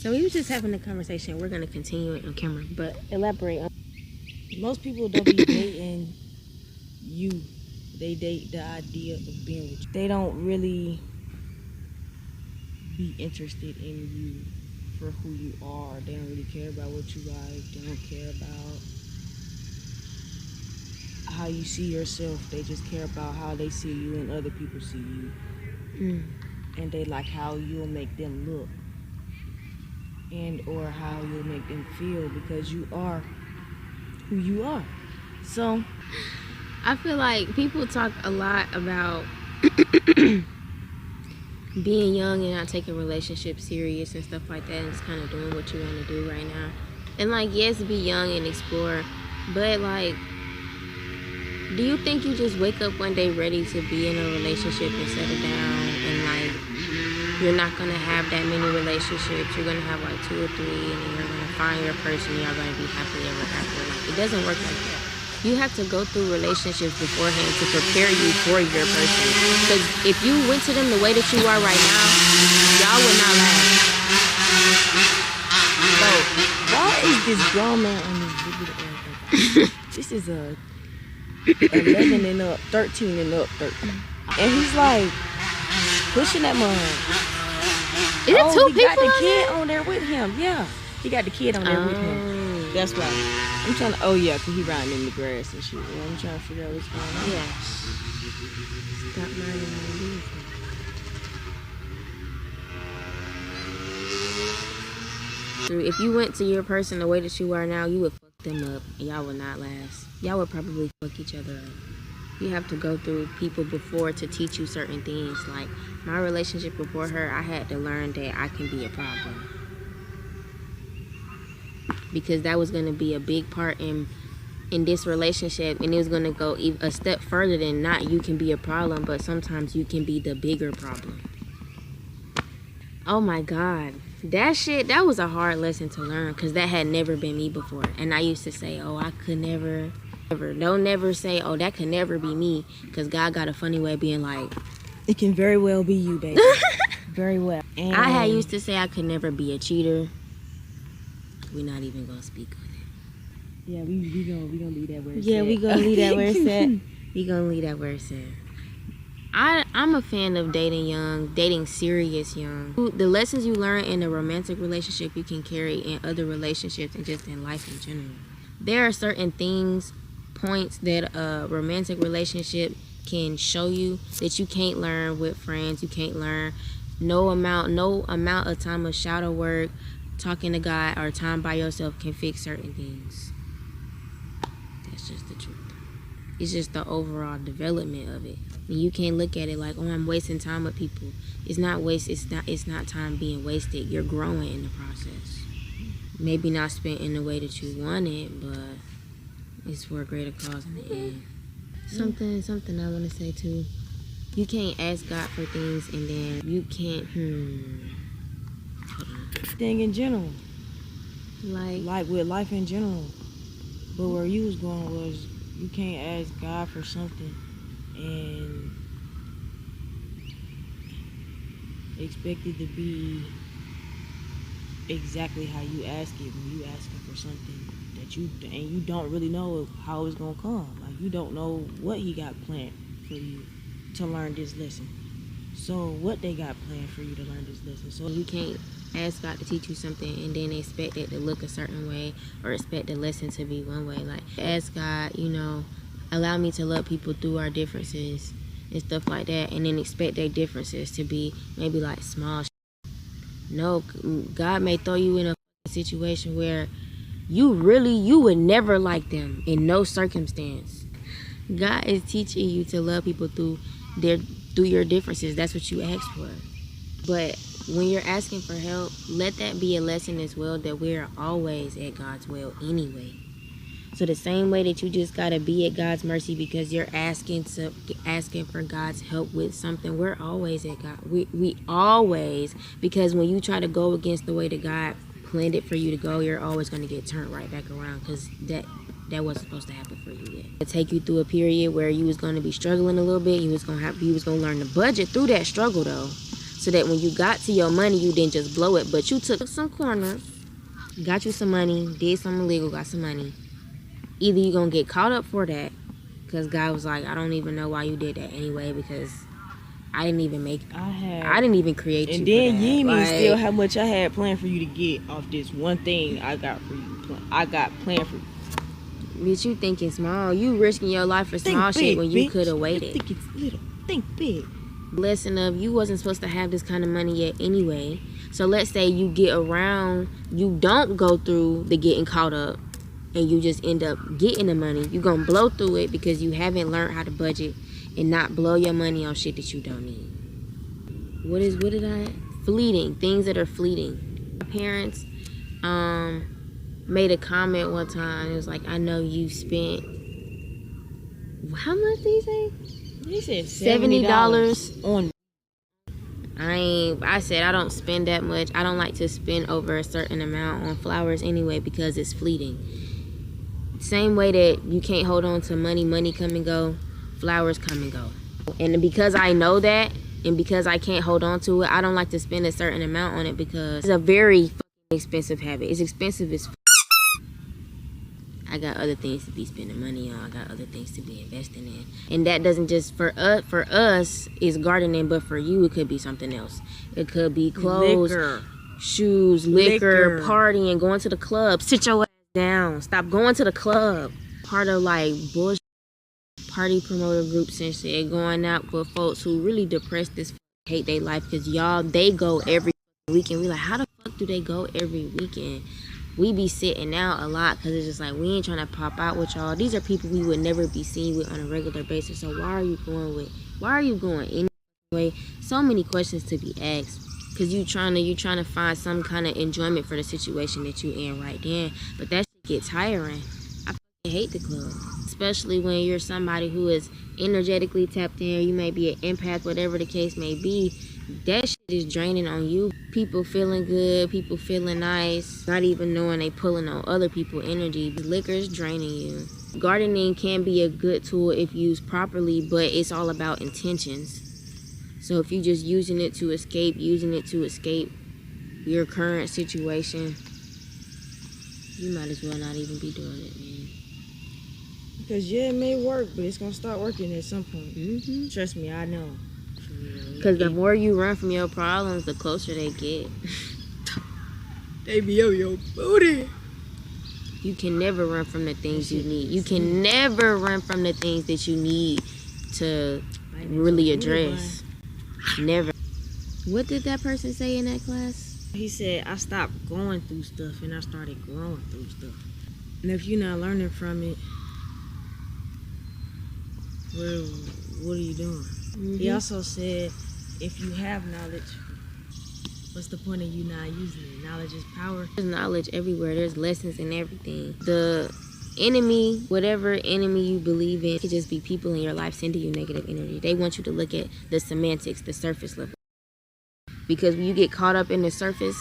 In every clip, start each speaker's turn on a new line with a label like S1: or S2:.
S1: So we was just having a conversation. We're gonna continue it on camera, but elaborate on.
S2: Most people don't be dating you. They date the idea of being with you. They don't really be interested in you for who you are. They don't really care about what you like. They don't care about how you see yourself. They just care about how they see you and other people see you. And they like how you'll make them look and or how you'll make them feel, because you are who you are. So
S1: I feel like people talk a lot about being young and not taking relationships serious and stuff like that, and just kind of doing what you want to do right now. And like, yes, be young and explore, but like, do you think you just wake up one day ready to be in a relationship and settle down, and like, you're not gonna have that many relationships? You're gonna have like 2 or 3, and then you're gonna find your person, and you're gonna be happily ever after. Like, it doesn't work like that. You have to go through relationships beforehand to prepare you for your person. Because if you went to them the way that you are right now, y'all would not last.
S2: So why is this grown man on this video? This is a 11 and up, 13 and up, 13. And he's like pushing that mug.
S1: Is it 2
S2: he got
S1: people
S2: the kid on there with him. Yeah, he got the kid on there with him. That's why. I'm trying to, cause he riding in the grass and shit. Yeah, I'm trying to figure out what's going on.
S1: Yeah. Stop minding my business. If you went to your person the way that you are now, you would fuck them up, and y'all would not last. Y'all would probably fuck each other up. You have to go through people before to teach you certain things. Like, my relationship before her, I had to learn that I can be a problem. Because that was going to be a big part in this relationship, and it was going to go a step further than not you can be a problem, but sometimes you can be the bigger problem. Oh my God, that was a hard lesson to learn, because that had never been me before. And I used to say, oh, I could never. Don't never say, oh, that could never be me, because God got a funny way of being like,
S2: it can very well be you, baby. Very well. And
S1: I had used to say I could never be a cheater. We're not even gonna speak on it.
S2: Yeah, we gonna leave that where it's
S1: at.
S2: we
S1: gonna leave that where it's at. We gonna leave that where it's at. I'm a fan of dating young, dating serious young. The lessons you learn in a romantic relationship, you can carry in other relationships and just in life in general. There are certain points that a romantic relationship can show you that you can't learn with friends. You can't learn. No amount of time of shadow work, talking to God, or time by yourself can fix certain things. That's just the truth. It's just the overall development of it. And you can't look at it like, oh, I'm wasting time with people. It's not it's not time being wasted. You're growing in the process. Maybe not spent in the way that you want it, but it's for a greater cause in the end. Something I want to say too. You can't ask God for things and then you can't
S2: thing in general,
S1: like
S2: with life in general. But where you was going was, you can't ask God for something and expect it to be exactly how you ask it when you asking for something that you don't really know how it's gonna come. Like, you don't know what He got planned for you to learn this lesson. So what they got planned for you to learn this lesson. So
S1: you can't ask God to teach you something and then expect it to look a certain way, or expect the lesson to be one way. Like, ask God, allow me to love people through our differences and stuff like that, and then expect their differences to be maybe like small No, God may throw you in a situation where you would never like them in no circumstance. God is teaching you to love people through your differences. That's what you asked for. But when you're asking for help, let that be a lesson as well, that we're always at God's will anyway. So the same way that you just gotta be at God's mercy because you're asking for God's help with something, we're always at God. We always, because when you try to go against the way that God planned it for you to go, you're always gonna get turned right back around, because that wasn't supposed to happen for you yet. It'll take you through a period where you was gonna be struggling a little bit. You was gonna learn to budget through that struggle though. so that when you got to your money, you didn't just blow it, but you took some corners, got you some money, did something illegal, got some money. Either you're gonna get caught up for that, because God was like, I don't even know why you did that anyway, because I didn't even create you.
S2: And then
S1: for that.
S2: you ain't even
S1: Like,
S2: still how much I had planned for you to get off this one thing I got for you. I got planned for you.
S1: Bitch, you thinking small. You risking your life for small shit when you could have waited.
S2: You think it's little. Think big.
S1: Lesson of, you wasn't supposed to have this kind of money yet anyway. So let's say you get around, you don't go through the getting caught up, and you just end up getting the money. You're gonna blow through it because you haven't learned how to budget and not blow your money on shit that you don't need. Fleeting, things that are fleeting. My parents made a comment one time. It was like, I know you spent, how much did he say?
S2: He said
S1: $70
S2: on.
S1: I said I don't spend that much. I don't like to spend over a certain amount on flowers anyway, because it's fleeting. Same way that you can't hold on to money come and go, flowers come and go. And because I know that, and because I can't hold on to it, I don't like to spend a certain amount on it, because it's a very fucking expensive habit. It's expensive as I got other things to be spending money on. I got other things to be investing in. And that doesn't just, for us is gardening, but for you it could be something else. It could be clothes, shoes, liquor, partying, going to the club. Sit your ass down. Stop going to the club. Part of like bullshit party promoter groups and shit, going out with folks who really depressed as hate their life, because they go every weekend. We like, how the fuck do they go every weekend? We be sitting out a lot because it's just like, we ain't trying to pop out with y'all. These are people we would never be seen with on a regular basis. So why are you going anyway? So many questions to be asked, because you trying to find some kind of enjoyment for the situation that you in right then. But that shit get tiring. I fucking hate the club, especially when you're somebody who is energetically tapped in. You may be an empath, whatever the case may be. That shit is draining on you. People feeling good, people feeling nice, not even knowing they pulling on other people's energy. Liquor is draining you. Gardening can be a good tool if used properly, but it's all about intentions. So if you're just using it to escape your current situation, you might as well not even be doing it, man.
S2: Because it may work, but it's gonna start working at some point. Trust me, I know.
S1: Because the more you run from your problems, the closer they get.
S2: They be on your booty.
S1: You can never run from the things you need. You can never run from the things that you need to really address. Never. What did that person say in that class?
S2: He said, I stopped going through stuff and I started growing through stuff. And if you're not learning from it, well, what are you doing? He also said, if you have knowledge, what's the point of you not using it? Knowledge is power.
S1: There's knowledge everywhere. There's lessons in everything. The enemy, whatever enemy you believe in, it could just be people in your life sending you negative energy. They want you to look at the semantics, the surface level. Because when you get caught up in the surface,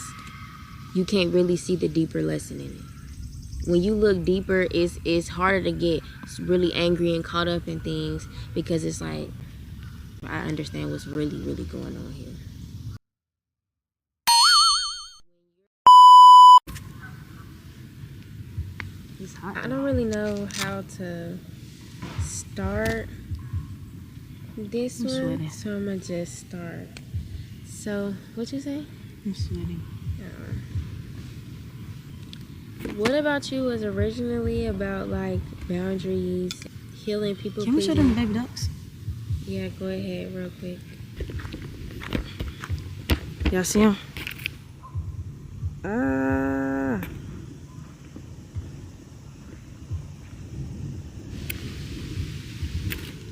S1: you can't really see the deeper lesson in it. When you look deeper, it's harder to get really angry and caught up in things, because it's like, I understand what's really, really going on here.
S2: It's hot.
S1: I don't really know how to start this one,
S2: sweating.
S1: so I'm gonna just start. So, what you say?
S2: I'm sweating.
S1: What about you was originally about like boundaries, healing people?
S2: Can we show them the baby ducks?
S1: Yeah, go ahead real quick.
S2: Y'all see them?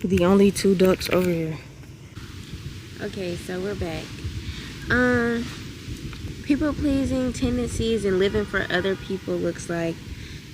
S2: The only 2 ducks over here.
S1: Okay, so we're back. People pleasing tendencies and living for other people looks like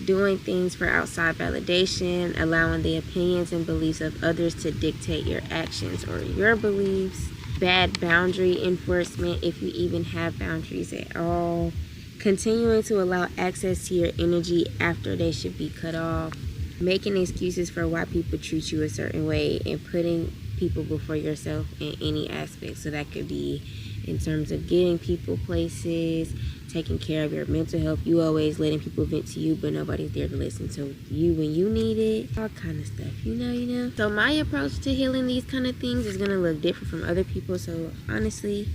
S1: doing things for outside validation, allowing the opinions and beliefs of others to dictate your actions or your beliefs, bad boundary enforcement if you even have boundaries at all, continuing to allow access to your energy after they should be cut off, making excuses for why people treat you a certain way, and putting people before yourself in any aspect. So that could be in terms of getting people places, taking care of your mental health. You always letting people vent to you, but nobody's there to listen to you when you need it. All kind of stuff, you know. So my approach to healing these kind of things is gonna look different from other people. So honestly,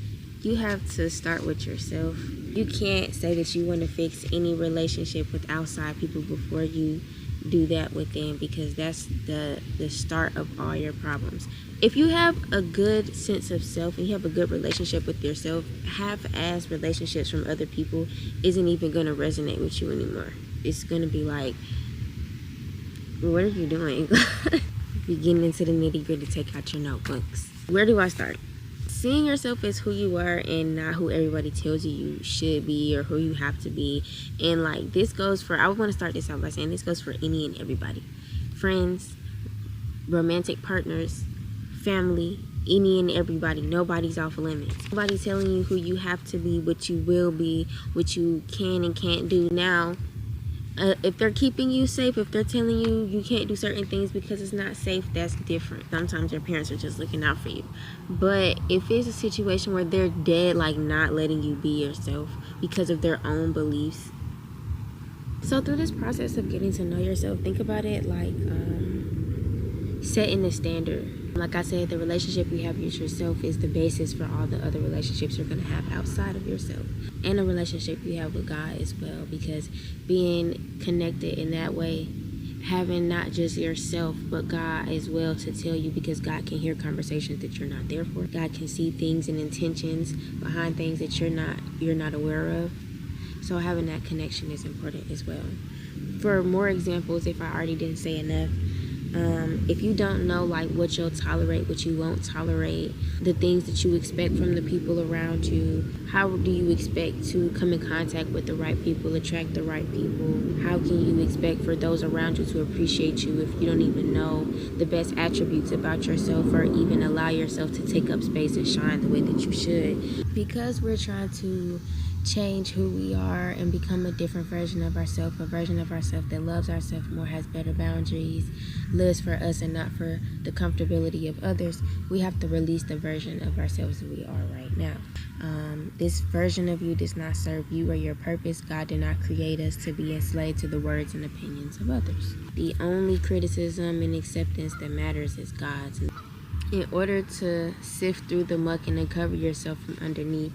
S1: you have to start with yourself. You can't say that you want to fix any relationship with outside people before you do that within, because that's the start of all your problems. If you have a good sense of self and you have a good relationship with yourself, half-ass relationships from other people isn't even going to resonate with you anymore. It's going to be like, what are you doing? You're getting into the nitty-gritty. Take out your notebooks. Where do I start? Seeing yourself as who you are and not who everybody tells you should be or who you have to be. And like, this goes for, I want to start this out by saying this goes for any and everybody. Friends, romantic partners, family, any and everybody. Nobody's off limits. Nobody's telling you who you have to be, what you will be, what you can and can't do. Now, if they're keeping you safe, if they're telling you you can't do certain things because it's not safe, that's different. Sometimes your parents are just looking out for you. But if it's a situation where they're dead, like not letting you be yourself because of their own beliefs. So through this process of getting to know yourself, think about it like setting the standard. Like I said, the relationship you have with yourself is the basis for all the other relationships you're going to have outside of yourself. And a relationship you have with God as well, because being connected in that way, having not just yourself but God as well to tell you, because God can hear conversations that you're not there for. God can see things and intentions behind things that you're not aware of. So having that connection is important as well. For more examples, if I already didn't say enough, if you don't know like what you'll tolerate, what you won't tolerate, the things that you expect from the people around you, how do you expect to come in contact with the right people, attract the right people? How can you expect for those around you to appreciate you if you don't even know the best attributes about yourself, or even allow yourself to take up space and shine the way that you should? Because we're trying to change who we are and become a different version of ourselves, a version of ourselves that loves ourselves more, has better boundaries, lives for us and not for the comfortability of others, we have to release the version of ourselves that we are right now. This version of you does not serve you or your purpose. God did not create us to be enslaved to the words and opinions of others. The only criticism and acceptance that matters is God's. In order to sift through the muck and uncover yourself from underneath,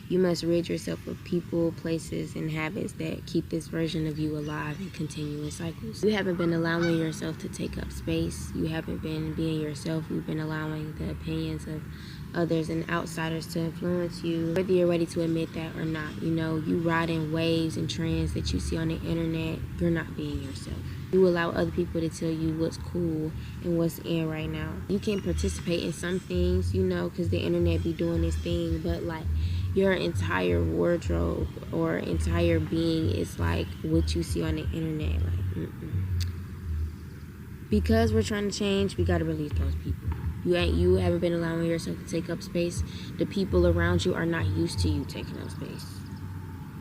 S1: you must rid yourself of people, places, and habits that keep this version of you alive in continuous cycles. You haven't been allowing yourself to take up space. You haven't been being yourself. You've been allowing the opinions of others and outsiders to influence you, whether you're ready to admit that or not. You know, you ride in waves and trends that you see on the internet. You're not being yourself. You allow other people to tell you what's cool and what's in right now. You can participate in some things, you know, because the internet be doing this thing, but like, your entire wardrobe or entire being is like what you see on the internet. Like, because we're trying to change, we got to release those people. You haven't been allowing yourself to take up space. The people around you are not used to you taking up space.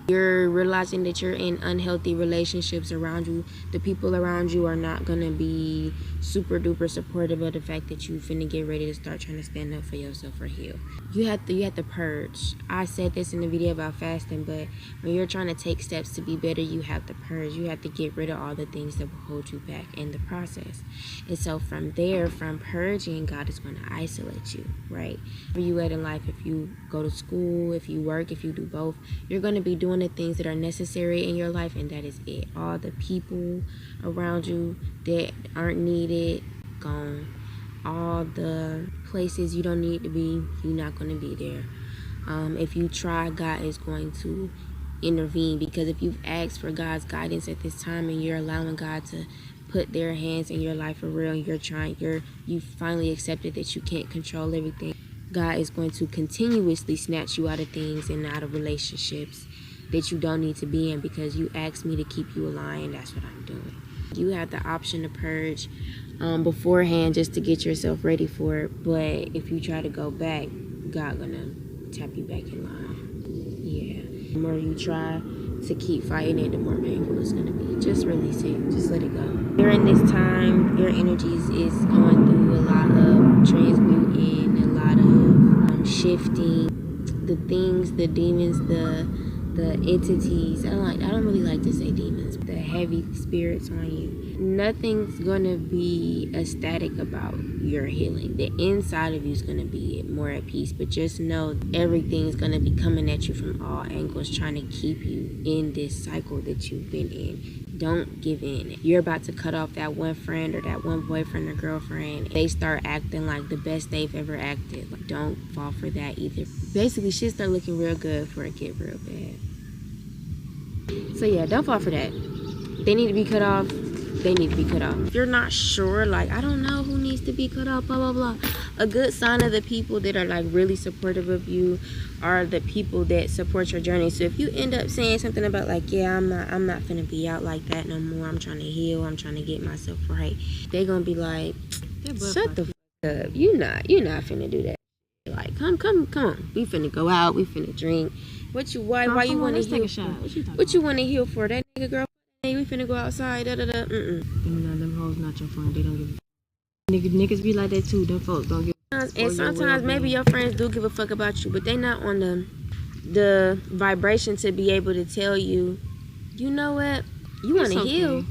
S1: You're realizing that you're in unhealthy relationships around you. The people around you are not going to be super duper supportive of the fact that you finna get ready to start trying to stand up for yourself or heal. You have to purge. I said this in the video about fasting, but when you're trying to take steps to be better, you have to purge. You have to get rid of all the things that will hold you back in the process. And so from there, from purging, God is going to isolate you, right? Where you at in life, if you go to school, if you work, if you do both, you're going to be doing the things that are necessary in your life, and that is it. All the people around you that aren't needed, gone. All the places you don't need to be, you're not going to be there. If you try, God is going to intervene, because if you've asked for God's guidance at this time and you're allowing God to put their hands in your life for real, and you finally accepted that you can't control everything, God is going to continuously snatch you out of things and out of relationships that you don't need to be in, because you asked me to keep you alive, and that's what I'm doing. You have the option to purge beforehand just to get yourself ready for it, but if you try to go back, God gonna tap you back in line. Yeah. The more you try to keep fighting it, the more painful it's gonna be. Just release it. Just let it go. During this time, your energies is going through a lot of transmuting, a lot of shifting. the things, the demons, the entities. I don't really like to say demons. The heavy spirits on you. Nothing's gonna be ecstatic about your healing. The inside of you is gonna be more at peace. But just know everything's gonna be coming at you from all angles, trying to keep you in this cycle that you've been in. Don't give in. You're about to cut off that one friend or that one boyfriend or girlfriend. They start acting like the best they've ever acted. Like, don't fall for that either. Basically, shit start looking real good before it get real bad. So yeah, don't fall for that. They need to be cut off. They need to be cut off. If you're not sure, like, I don't know who needs to be cut off, blah, blah, blah. A good sign of the people that are, like, really supportive of you are the people that support your journey. So if you end up saying something about, like, yeah, I'm not finna be out like that no more. I'm trying to heal. I'm trying to get myself right. They gonna be like, shut the fuck up. You not finna do that. Like, come on. We finna go out. We finna drink. Why you wanna heal for? What you wanna heal for? That nigga girl, hey, we finna go outside,
S2: Them hoes not your friend. They don't give a niggas be like that too. Them folks don't give a fuck.
S1: And sometimes maybe your friends do give a fuck about you, but they not on the vibration to be able to tell you, you know what, you wanna heal.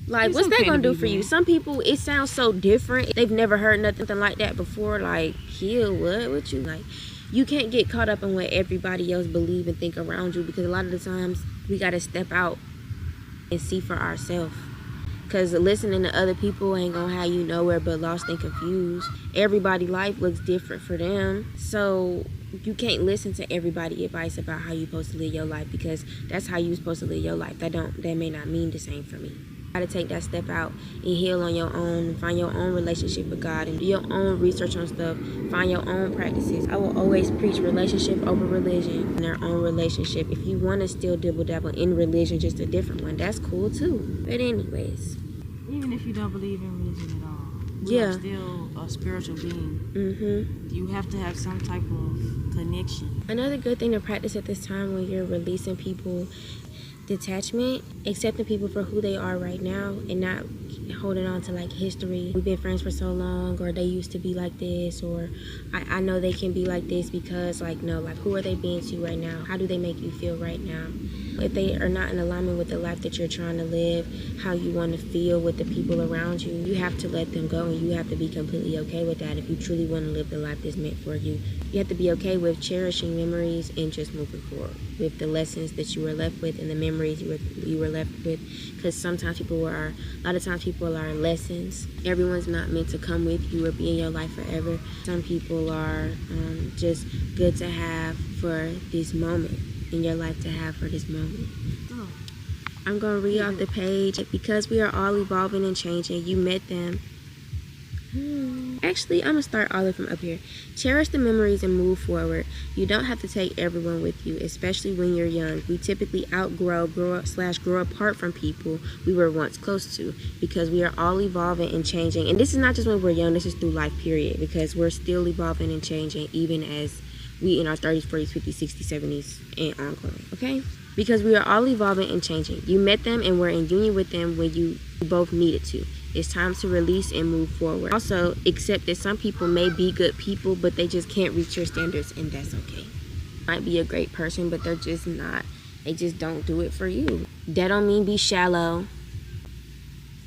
S1: Like, what's that gonna do for you? Some people, it sounds so different. They've never heard nothing like that before. Like, heal what you like. You can't get caught up in what everybody else believe and think around you, because a lot of the times we gotta step out and see for ourselves. Because listening to other people ain't gonna have you nowhere but lost and confused. Everybody's life looks different for them. So you can't listen to everybody's advice about how you're supposed to live your life, because that's how you're supposed to live your life. That may not mean the same for me. You gotta take that step out and heal on your own, find your own relationship with God, and do your own research on stuff, find your own practices. I will always preach relationship over religion in their own relationship. If you want to still dabble in religion, just a different one, that's cool too. But anyways,
S2: even if you don't believe in religion at all,
S1: yeah,
S2: you're still a spiritual being. You have to have some type of connection.
S1: Another good thing to practice at this time when you're releasing people, detachment, accepting people for who they are right now and not holding on to like history. We've been friends for so long, or they used to be like this, or I know they can be like this because, like, no, like, who are they being to right now? How do they make you feel right now? If they are not in alignment with the life that you're trying to live, how you want to feel with the people around you, you have to let them go, and you have to be completely okay with that if you truly want to live the life that's meant for you. You have to be okay with cherishing memories and just moving forward with the lessons that you were left with and the memories you were left with, because sometimes a lot of times people are lessons. Everyone's not meant to come with you or be in your life forever. Some people are just good to have for this moment, in your life to have for this moment. I'm going to read off the page. Because we are all evolving and changing, you met them. Actually, I'm going to start all the way from up here. Cherish the memories and move forward. You don't have to take everyone with you, especially when you're young. We typically grow apart from people we were once close to, because we are all evolving and changing. And this is not just when we're young, this is through life, period, because we're still evolving and changing even as we in our 30s, 40s, 50s, 60s, 70s, and ongoing, okay? Because we are all evolving and changing. You met them and were in union with them when you both needed to. It's time to release and move forward. Also, accept that some people may be good people, but they just can't reach your standards, and that's okay. Might be a great person, but they're just not. They just don't do it for you. That don't mean be shallow.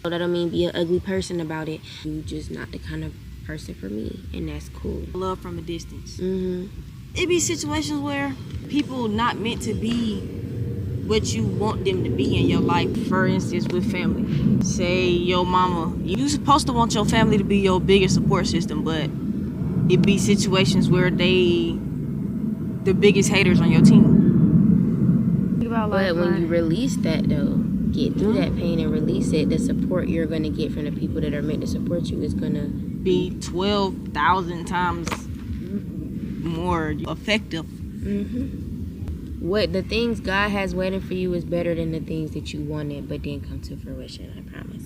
S1: That don't mean be an ugly person about it. You just not the kind of person for me, and that's cool.
S2: Love from a distance. It be situations where people not meant to be what you want them to be in your life. For instance, with family. Say your mama, you supposed to want your family to be your biggest support system, but it be situations where they the biggest haters on your team.
S1: But when you release that though, get through that pain and release it, the support you're going to get from the people that are meant to support you is going to
S2: be 12,000 times more effective.
S1: What the things God has waiting for you is better than the things that you wanted but didn't come to fruition, I promise.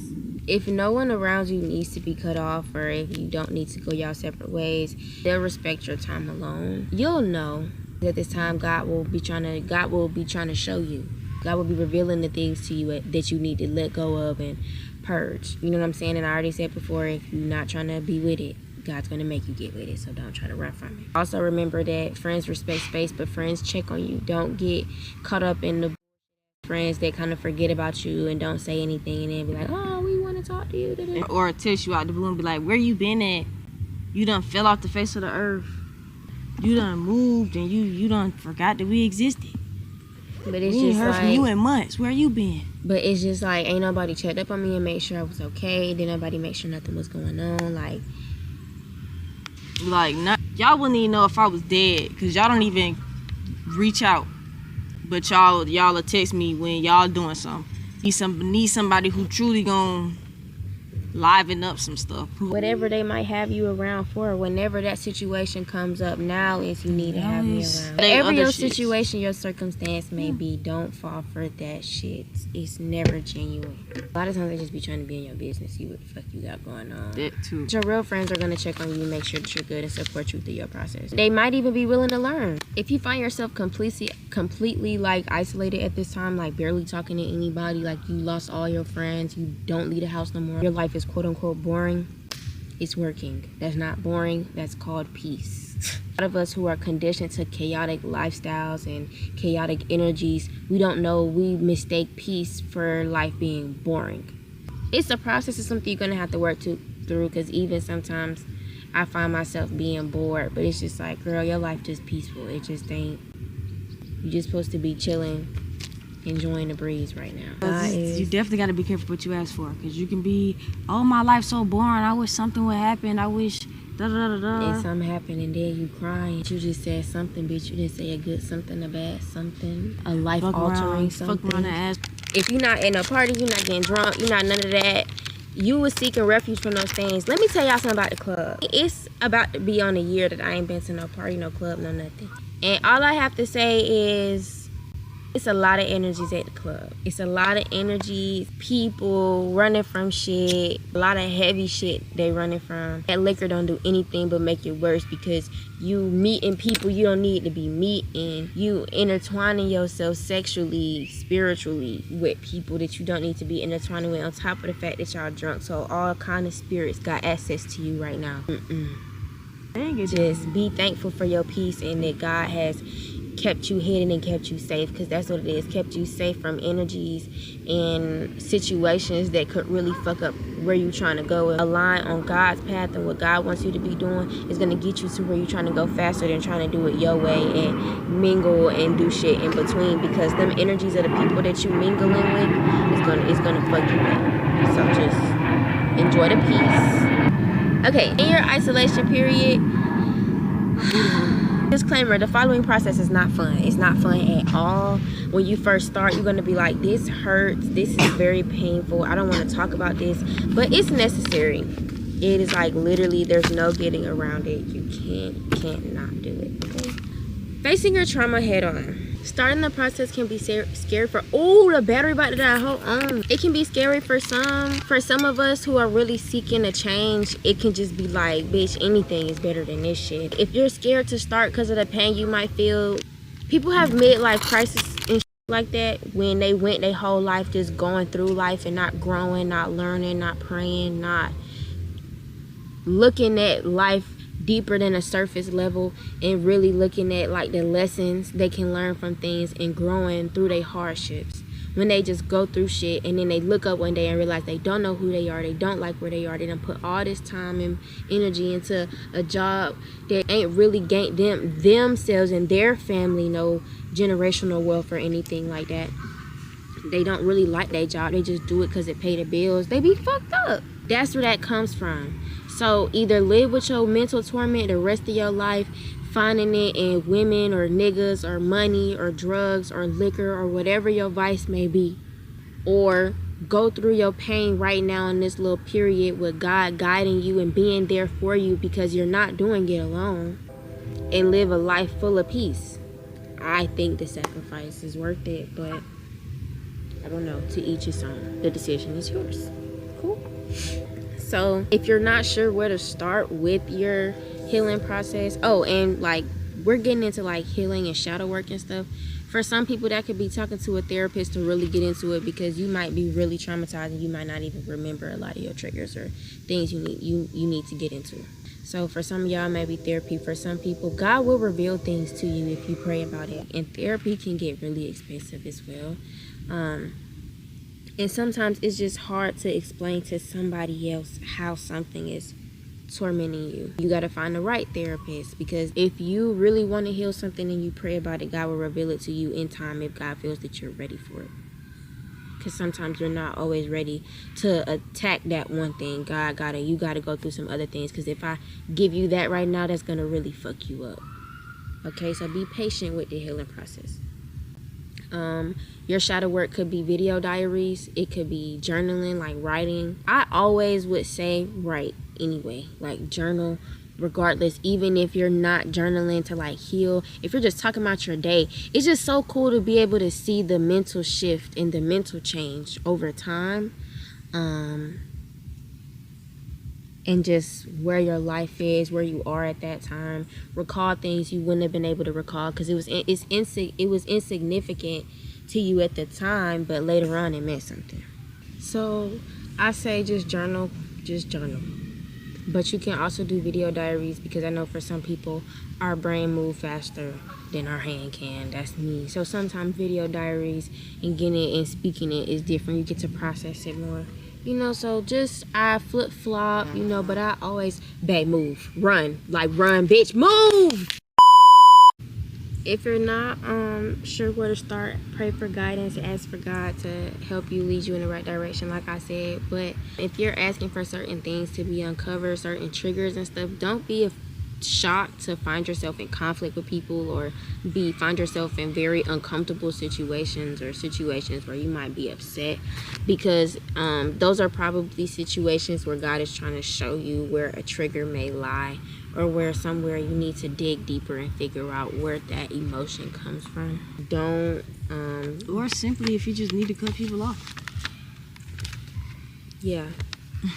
S1: If no one around you needs to be cut off, or if you don't need to go y'all separate ways, they'll respect your time alone. You'll know that this time God will be trying to show you. God will be revealing the things to you that you need to let go of and purge. You know what I'm saying? And I already said before, if you're not trying to be with it, God's gonna make you get with it, so don't try to run from it. Also remember that friends respect space, but friends check on you. Don't get caught up in the friends that kind of forget about you and don't say anything and then be like, oh, we want to talk to you.
S2: Or text you out the blue and be like, where you been at? You done fell off the face of the earth. You done moved and you done forgot that we existed.
S1: But it's
S2: we ain't
S1: just
S2: heard
S1: like,
S2: from you in months. Where you been?
S1: But it's just like, ain't nobody checked up on me and made sure I was okay. Didn't nobody make sure nothing was going on.
S2: Not, y'all wouldn't even know if I was dead, because y'all don't even reach out. But y'all will text me when y'all doing something. Need somebody who truly gonna liven up some stuff.
S1: Whatever they might have you around for, whenever that situation comes up, now is you need to have me around. Whatever your situation, your circumstance may be, don't fall for that shit. It's never genuine. A lot of times they just be trying to be in your business, see what the fuck you got going on.
S2: That too.
S1: Your real friends are gonna check on you and make sure that you're good and support you through your process. They might even be willing to learn. If you find yourself completely like isolated at this time, like barely talking to anybody, like you lost all your friends, you don't leave the house no more, your life is quote unquote boring, it's working. That's not boring, that's called peace. A lot of us who are conditioned to chaotic lifestyles and chaotic energies, we don't know, we mistake peace for life being boring. It's a process, it's something you're gonna have to work through, because even sometimes I find myself being bored, but it's just like, girl, your life just peaceful. It just ain't. You're just supposed to be chilling, enjoying the breeze right now.
S2: You definitely got to be careful what you ask for, because you can be, oh, my life's so boring, I wish something would happen, I wish da da da da.
S1: And something happened and then you crying. You just said something, bitch. You didn't say a good something, a bad something, a life altering something.
S2: Fuck around and ask.
S1: If you're not in a party, you're not getting drunk, you're not none of that, you was seeking refuge from those things. Let me tell y'all something about the club. It's about to be on a year that I ain't been to no party, no club, no nothing. And all I have to say is, it's a lot of energies at the club. It's a lot of energies, people running from shit, a lot of heavy shit they running from. That liquor don't do anything but make it worse, because you meeting people you don't need to be meeting. You intertwining yourself sexually, spiritually with people that you don't need to be intertwining with, on top of the fact that y'all drunk. So all kind of spirits got access to you right now. Just be thankful for your peace and that God has kept you hidden and kept you safe, because that's what it is. Kept you safe from energies and situations that could really fuck up where you're trying to go. Align on God's path and what God wants you to be doing is going to get you to where you're trying to go faster than trying to do it your way and mingle and do shit in between, because them energies of the people that you mingling with is gonna fuck you up. So just enjoy the peace. Okay, in your isolation period, disclaimer, the following process is not fun. It's not fun at all. When you first start, you're going to be like, this hurts, this is very painful, I don't want to talk about this, but it's necessary. It is like literally there's no getting around it. You can't not do it. Okay, facing your trauma head on. Starting the process can be scary for, oh, the battery about to die, hold on. It can be scary for some of us who are really seeking a change. It can just be like, bitch, anything is better than this shit. If you're scared to start because of the pain you might feel, people have midlife crisis and shit like that when they went their whole life just going through life and not growing, not learning, not praying, not looking at life deeper than a surface level and really looking at like the lessons they can learn from things and growing through their hardships. When they just go through shit and then they look up one day and realize they don't know who they are, they don't like where they are, they done put all this time and energy into a job that ain't really gained themselves and their family no generational wealth or anything like that. They don't really like their job, they just do it because it pay the bills. They be fucked up. That's where that comes from. So either live with your mental torment the rest of your life, finding it in women or niggas or money or drugs or liquor or whatever your vice may be, or go through your pain right now in this little period with God guiding you and being there for you, because you're not doing it alone, and live a life full of peace. I think the sacrifice is worth it, but I don't know, to each his own. The decision is yours. Cool. So if you're not sure where to start with your healing process, oh, and like we're getting into like healing and shadow work and stuff. For some people that could be talking to a therapist to really get into it, because you might be really traumatized and you might not even remember a lot of your triggers or things you need to get into. So for some of y'all, maybe therapy. For some people, God will reveal things to you if you pray about it. And therapy can get really expensive as well. And sometimes it's just hard to explain to somebody else how something is tormenting you. You got to find the right therapist, because if you really want to heal something and you pray about it, God will reveal it to you in time if God feels that you're ready for it. Because sometimes you're not always ready to attack that one thing. You gotta go through some other things, because if I give you that right now, that's gonna really fuck you up. Okay, so be patient with the healing process. Your shadow work could be video diaries. It could be journaling, like writing. I always would say write anyway, like journal regardless, even if you're not journaling to like heal. If you're just talking about your day, it's just so cool to be able to see the mental shift and the mental change over time, and just where your life is, where you are at that time. Recall things you wouldn't have been able to recall because it was insignificant to you at the time, but later on it meant something. So I say just journal. But you can also do video diaries, because I know for some people our brain moves faster than our hand can. That's me. So sometimes video diaries and getting it and speaking it is different. You get to process it more. So just I flip-flop, but I always, babe, move, run, bitch, move. If you're not sure where to start, pray for guidance, ask for God to help you, lead you in the right direction, like I said. But if you're asking for certain things to be uncovered, certain triggers and stuff, don't be shocked to find yourself in conflict with people, or find yourself in very uncomfortable situations, or situations where you might be upset, because those are probably situations where God is trying to show you where a trigger may lie, or where somewhere you need to dig deeper and figure out where that emotion comes from.
S2: Or simply if you just need to cut people off.
S1: Yeah.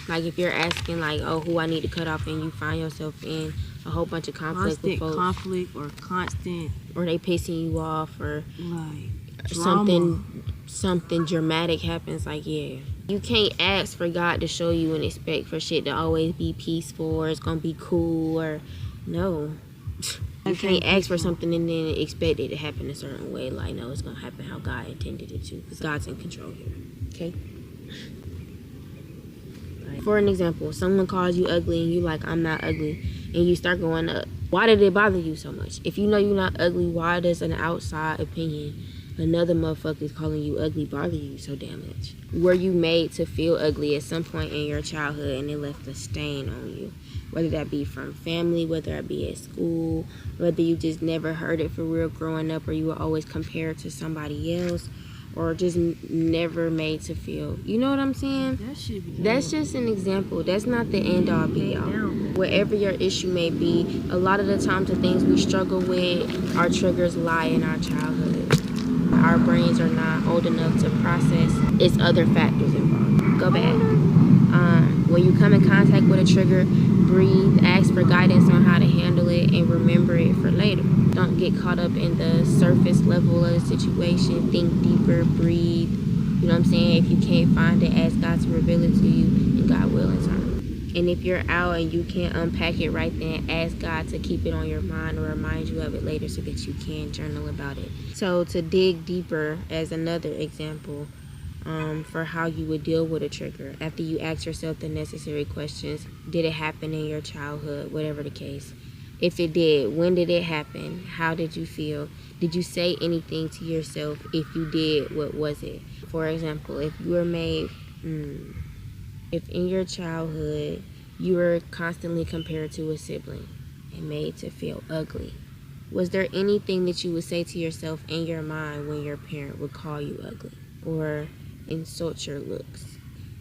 S1: Like if you're asking like, oh, who I need to cut off, and you find yourself in a whole bunch of conflict with folks.
S2: Conflict or constant.
S1: Or they pissing you off, or
S2: like
S1: something dramatic happens. Like, yeah. You can't ask for God to show you and expect for shit to always be peaceful, or it's gonna be cool, or no. You can't ask for something and then expect it to happen a certain way. Like, no, it's gonna happen how God intended it to, because God's in control here. Okay? For an example, someone calls you ugly and you like, I'm not ugly, and you start going up. Why did it bother you so much? If you know you're not ugly, why does an outside opinion, another motherfucker is calling you ugly, bother you so damn much? Were you made to feel ugly at some point in your childhood and it left a stain on you? Whether that be from family, whether it be at school, whether you just never heard it for real growing up, or you were always compared to somebody else, or just never made to feel. You know what I'm saying? That's just an example. That's not the end all be all. Wherever your issue may be, a lot of the times the things we struggle with, our triggers lie in our childhood. Our brains are not old enough to process. It's other factors involved. Go back. When you come in contact with a trigger, breathe, ask for guidance on how to handle it, and remember it for later. Don't get caught up in the surface level of the situation. Think deeper, breathe. You know what I'm saying? If you can't find it, ask God to reveal it to you, and God will in time. And if you're out and you can't unpack it right then, ask God to keep it on your mind or remind you of it later so that you can journal about it. So to dig deeper, as another example, for how you would deal with a trigger, after you ask yourself the necessary questions, did it happen in your childhood, whatever the case? If it did, when did it happen? How did you feel? Did you say anything to yourself? If you did, what was it? For example, if you were made, if in your childhood you were constantly compared to a sibling and made to feel ugly, was there anything that you would say to yourself in your mind when your parent would call you ugly or insult your looks?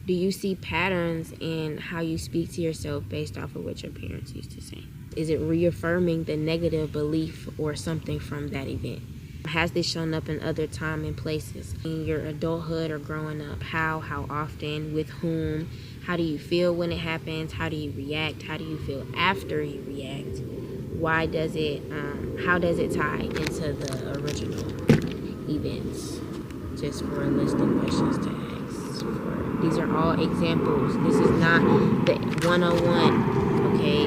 S1: Do you see patterns in how you speak to yourself based off of what your parents used to say? Is it reaffirming the negative belief or something from that event? Has this shown up in other time and places? In your adulthood or growing up? How often? With whom? How do you feel when it happens? How do you react? How do you feel after you react? Why does it, how does it tie into the original events? Just for a list of questions to ask for. These are all examples. This is not the 101, okay?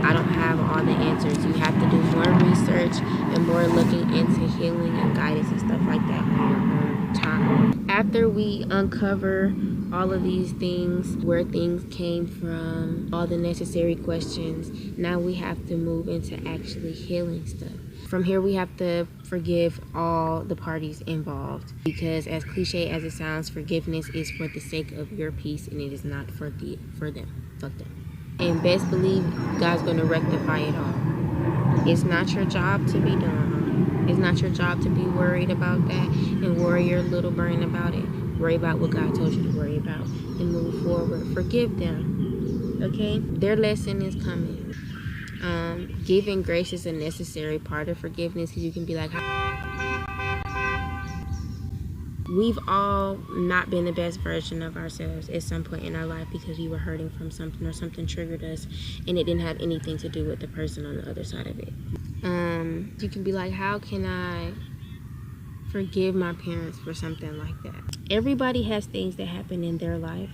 S1: I don't have all the answers. You have to do more research and more looking into healing and guidance and stuff like that on your own time. After we uncover all of these things, where things came from, all the necessary questions, now we have to move into actually healing stuff. From here, we have to forgive all the parties involved, because as cliche as it sounds, forgiveness is for the sake of your peace and it is not for them. Fuck them. And best believe God's going to rectify it all. It's not your job to be done. It's not your job to be worried about that and worry your little brain about it. Worry about what God told you to worry about and move forward. Forgive them. Okay? Their lesson is coming. Giving grace is a necessary part of forgiveness, because you can be like, we've all not been the best version of ourselves at some point in our life because we were hurting from something or something triggered us and it didn't have anything to do with the person on the other side of it. You can be like, how can I forgive my parents for something like that? Everybody has things that happen in their life.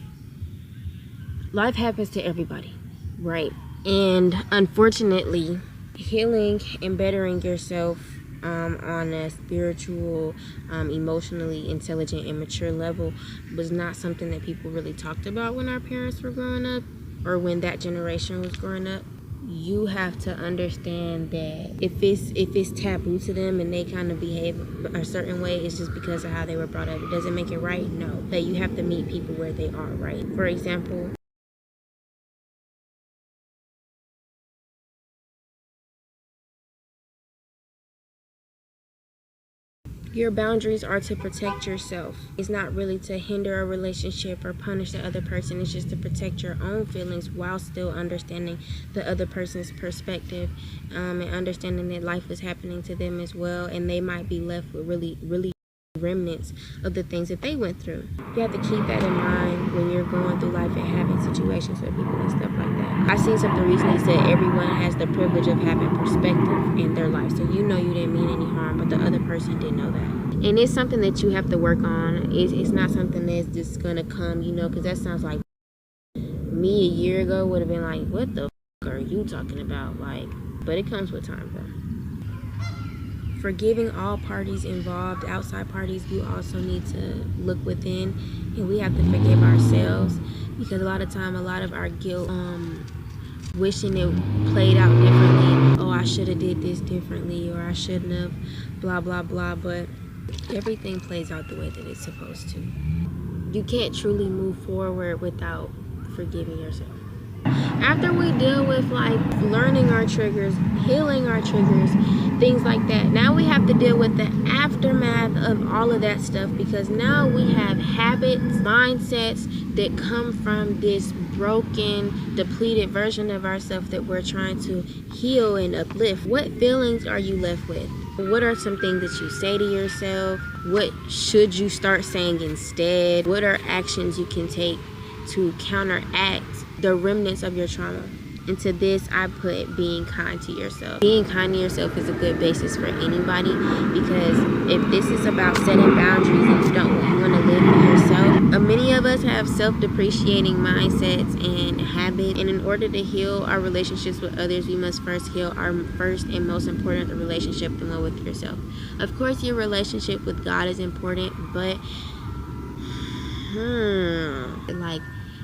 S1: Life happens to everybody, right? And unfortunately, healing and bettering yourself on a spiritual, emotionally intelligent and mature level was not something that people really talked about when our parents were growing up or when that generation was growing up. You have to understand that if it's taboo to them and they kind of behave a certain way, it's just because of how they were brought up. It doesn't make it right. No, that you have to meet people where they are, right? For example, your boundaries are to protect yourself. It's not really to hinder a relationship or punish the other person. It's just to protect your own feelings while still understanding the other person's perspective, and understanding that life is happening to them as well, and they might be left with really remnants of the things that they went through. You have to keep that in mind when you're going through life and having situations with people and stuff like that. I seen something recently said everyone has the privilege of having perspective in their life. So you know you didn't mean any harm, but the other person didn't know that. And it's something that you have to work on. It's not something that's just gonna come, because that sounds like me a year ago would have been like, what the f*** are you talking about? But it comes with time, though. Forgiving all parties involved, outside parties, you also need to look within, and we have to forgive ourselves, because a lot of time, a lot of our guilt, wishing it played out differently. Oh, I should have did this differently, or I shouldn't have, blah blah blah. But everything plays out the way that it's supposed to. You can't truly move forward without forgiving yourself. After we deal with learning our triggers, healing our triggers, things like that, now we have to deal with the aftermath of all of that stuff, because now we have habits, mindsets that come from this broken, depleted version of ourselves that we're trying to heal and uplift. What feelings are you left with? What are some things that you say to yourself? What should you start saying instead? What are actions you can take to counteract the remnants of your trauma? And to this, I put being kind to yourself. Being kind to yourself is a good basis for anybody, because if this is about setting boundaries and you want to live for yourself, many of us have self-depreciating mindsets and habits, and in order to heal our relationships with others, we must first heal our first and most important relationship, the one with yourself. Of course, your relationship with God is important, but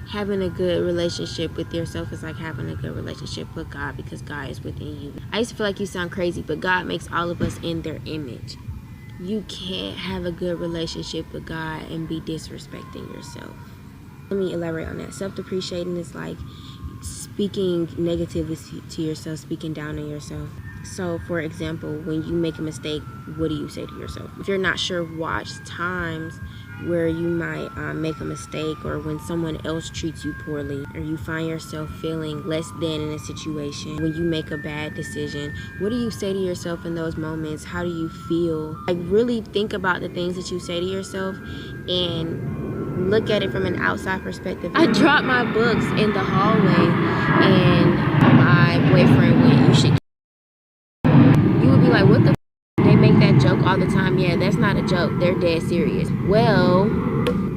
S1: having a good relationship with yourself is like having a good relationship with God, because God is within you. I used to feel like you sound crazy, but God makes all of us in their image. You can't have a good relationship with God and be disrespecting yourself. Let me elaborate on that. Self-depreciating is like speaking negatively to yourself, speaking down on yourself. So, for example, when you make a mistake, what do you say to yourself? If you're not sure, watch times where you might make a mistake, or when someone else treats you poorly, or you find yourself feeling less than in a situation. When you make a bad decision, what do you say to yourself in those moments? How do you feel? Really think about the things that you say to yourself and look at it from an outside perspective. I dropped my books in the hallway and my boyfriend went, "You should." You would be like, what the f-? They make that joke all the time. Yeah, that's not a joke. They're dead serious. Well,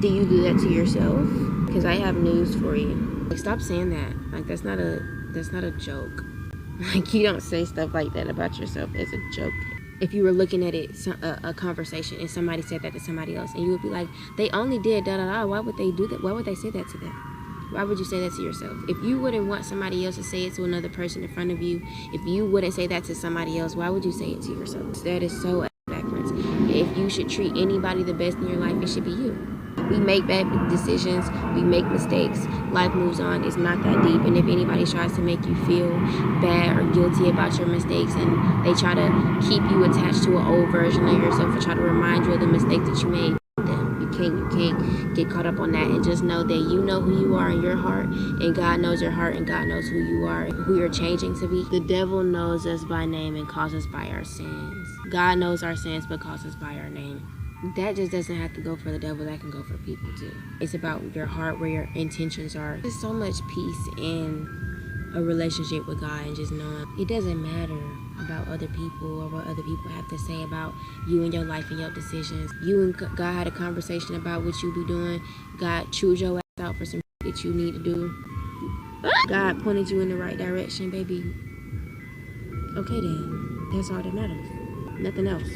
S1: do you do that to yourself? Because I have news for you. Stop saying that. That's not a joke. Like, you don't say stuff like that about yourself as a joke. If you were looking at it, a conversation, and somebody said that to somebody else, and you would be like, they only did da da da. Why would they do that? Why would they say that to them? Why would you say that to yourself? If you wouldn't want somebody else to say it to another person in front of you, if you wouldn't say that to somebody else, why would you say it to yourself? That is so backwards. If you should treat anybody the best in your life, it should be you. We make bad decisions, we make mistakes, life moves on. It's not that deep. And if anybody tries to make you feel bad or guilty about your mistakes, and they try to keep you attached to an old version of yourself, or try to remind you of the mistakes that you made, you can't get caught up on that. And just know that you know who you are in your heart, and God knows your heart, and God knows who you are, who you're changing to be. The devil knows us by name and calls us by our sins. God knows our sins but calls us by our name. That just doesn't have to go for the devil, that can go for people too. It's about your heart, where your intentions are. There's so much peace in a relationship with God, and just knowing it doesn't matter about other people or what other people have to say about you and your life and your decisions. You and God had a conversation about what you be doing. God chose your ass out for some that you need to do. God pointed you in the right direction, baby. Okay then, that's all that matters. Nothing else.